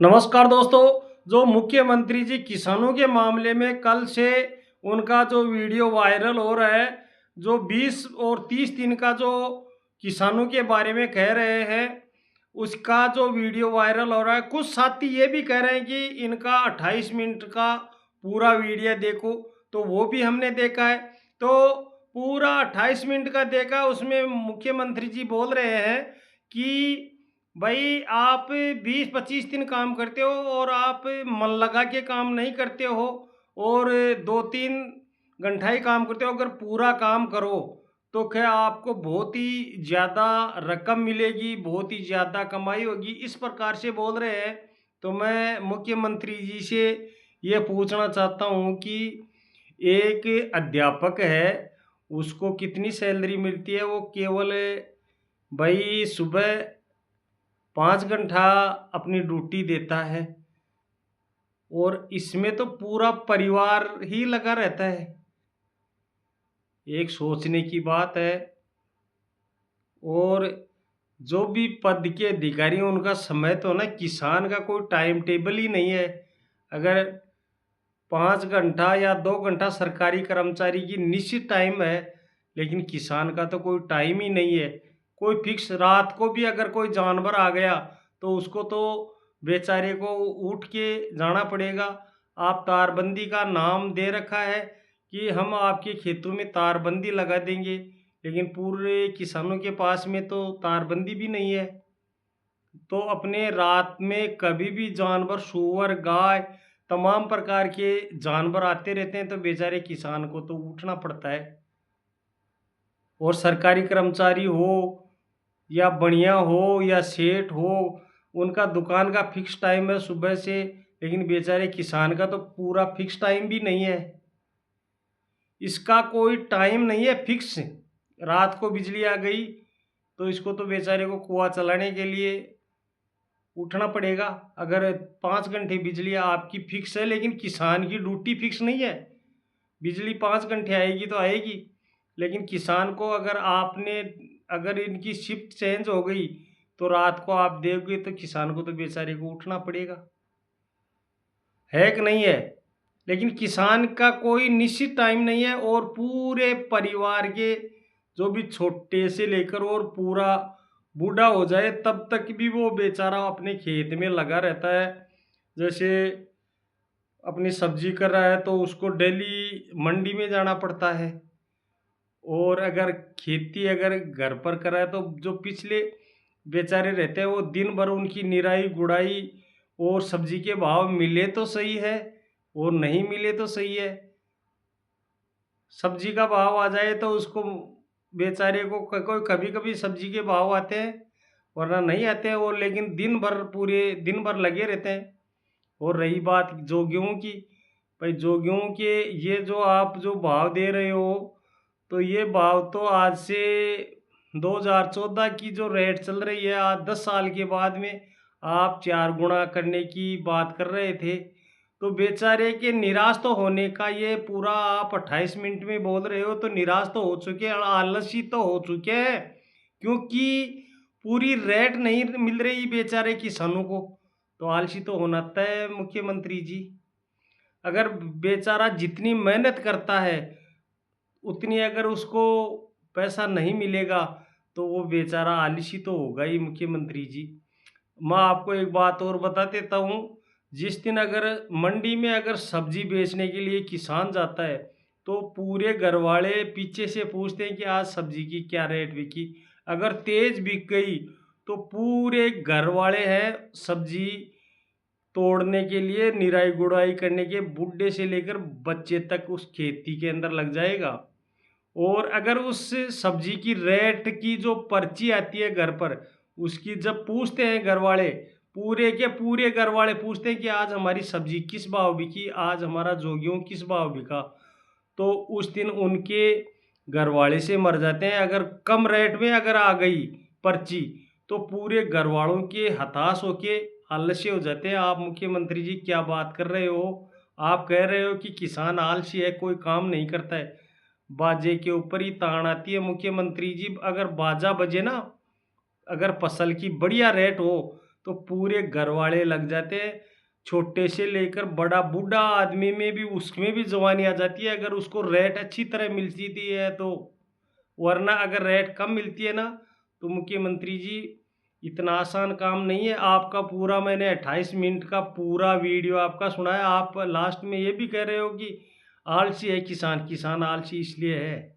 नमस्कार दोस्तों। जो मुख्यमंत्री जी किसानों के मामले में कल से उनका जो वीडियो वायरल हो रहा है, जो 20 और 30 दिन का जो किसानों के बारे में कह रहे हैं, उसका जो वीडियो वायरल हो रहा है। कुछ साथी ये भी कह रहे हैं कि इनका 28 मिनट का पूरा वीडियो देखो, तो वो भी हमने देखा है। तो पूरा 28 मिनट का देखा, उसमें मुख्यमंत्री जी बोल रहे हैं कि भाई आप 20-25 दिन काम करते हो और आप मन लगा के काम नहीं करते हो और 2-3 घंटा ही काम करते हो। अगर पूरा काम करो तो क्या आपको बहुत ही ज़्यादा रकम मिलेगी, बहुत ही ज़्यादा कमाई होगी, इस प्रकार से बोल रहे हैं। तो मैं मुख्यमंत्री जी से ये पूछना चाहता हूँ कि एक अध्यापक है, उसको कितनी सैलरी मिलती है? वो केवल भाई सुबह 5 घंटा अपनी ड्यूटी देता है और इसमें तो पूरा परिवार ही लगा रहता है। एक सोचने की बात है। और जो भी पद के अधिकारी हैं, उनका समय तो ना, किसान का कोई टाइम टेबल ही नहीं है। अगर 5 घंटा या 2 घंटा सरकारी कर्मचारी की निश्चित टाइम है, लेकिन किसान का तो कोई टाइम ही नहीं है। कोई फिक्स, रात को भी अगर कोई जानवर आ गया, तो उसको तो बेचारे को उठ के जाना पड़ेगा। आप तारबंदी का नाम दे रखा है कि हम आपके खेतों में तारबंदी लगा देंगे, लेकिन पूरे किसानों के पास में तो तारबंदी भी नहीं है। तो अपने रात में कभी भी जानवर, सूअर, गाय, तमाम प्रकार के जानवर आते रहते हैं, तो बेचारे किसान को तो उठना पड़ता है। और सरकारी कर्मचारी हो या बढ़िया हो या सेठ हो, उनका दुकान का फिक्स टाइम है सुबह से, लेकिन बेचारे किसान का तो पूरा फिक्स टाइम भी नहीं है। इसका कोई टाइम नहीं है फिक्स। रात को बिजली आ गई तो इसको तो बेचारे को कुआँ चलाने के लिए उठना पड़ेगा। अगर 5 घंटे बिजली आपकी फिक्स है, लेकिन किसान की ड्यूटी फिक्स नहीं है। बिजली 5 घंटे आएगी तो आएगी, लेकिन किसान को अगर इनकी शिफ्ट चेंज हो गई, तो रात को आप देखोगे तो किसान को तो बेचारे को उठना पड़ेगा। है कि नहीं है? लेकिन किसान का कोई निश्चित टाइम नहीं है और पूरे परिवार के, जो भी छोटे से लेकर और पूरा बूढ़ा हो जाए तब तक भी वो बेचारा अपने खेत में लगा रहता है। जैसे अपनी सब्जी कर रहा है तो उसको डेली मंडी में जाना पड़ता है। और अगर खेती अगर घर पर कर रहा है, तो जो पिछले बेचारे रहते हैं, वो दिन भर उनकी निराई गुड़ाई, और सब्जी के भाव मिले तो सही है और नहीं मिले तो सही है। सब्जी का भाव आ जाए तो उसको बेचारे को कोई कभी कभी सब्जी के भाव आते हैं, वरना नहीं आते हैं। और लेकिन दिन भर, पूरे दिन भर लगे रहते हैं। और रही बात जो गेहूँ की, भाई जो गेहूँ के ये जो आप जो भाव दे रहे हो, तो ये भाव तो आज से 2014 की जो रेट चल रही है, आज 10 साल के बाद में आप 4 गुना करने की बात कर रहे थे। तो बेचारे के निराश तो होने का, ये पूरा आप 28 मिनट में बोल रहे हो, तो निराश तो हो चुके हैं और आलसी तो हो चुके हैं, क्योंकि पूरी रेट नहीं मिल रही बेचारे किसानों को। तो आलसी तो होना तय मुख्यमंत्री जी। अगर बेचारा जितनी मेहनत करता है, उतनी अगर उसको पैसा नहीं मिलेगा, तो वो बेचारा आलसी तो होगा ही मुख्यमंत्री जी। मैं आपको एक बात और बता देता हूँ। जिस दिन अगर मंडी में अगर सब्जी बेचने के लिए किसान जाता है, तो पूरे घर वाले पीछे से पूछते हैं कि आज सब्जी की क्या रेट बिकी। अगर तेज बिक गई, तो पूरे घर वाले हैं सब्जी तोड़ने के लिए, निराई गुड़ाई करने के, बूढ़े से लेकर बच्चे तक उस खेती के अंदर लग जाएगा। और अगर उस सब्जी की रेट की जो पर्ची आती है घर पर, उसकी जब पूछते हैं घर वाले, पूरे के पूरे घर वाले पूछते हैं कि आज हमारी सब्जी किस भाव बिकी, आज हमारा जो गेहूँ किस भाव बिका, तो उस दिन उनके घर वाले से मर जाते हैं। अगर कम रेट में अगर आ गई पर्ची, तो पूरे घर वालों के हताश होके आलसी हो जाते हैं। आप मुख्यमंत्री जी क्या बात कर रहे हो? आप कह रहे हो कि किसान आलसी है, कोई काम नहीं करता है। बाजे के ऊपर ही तान आती है मुख्यमंत्री जी। अगर बाजा बजे ना, अगर फसल की बढ़िया रेट हो, तो पूरे घर वाले लग जाते हैं, छोटे से लेकर बड़ा बूढ़ा आदमी में भी उसमें भी जवानी आ जाती है अगर उसको रेट अच्छी तरह मिलती थी है तो। वरना अगर रेट कम मिलती है ना तो मुख्यमंत्री जी इतना आसान काम नहीं है। आपका पूरा मैंने 28 मिनट का पूरा वीडियो आपका सुनाया, आप लास्ट में ये भी कह रहे हो कि आलसी है किसान, किसान आलसी इसलिए है।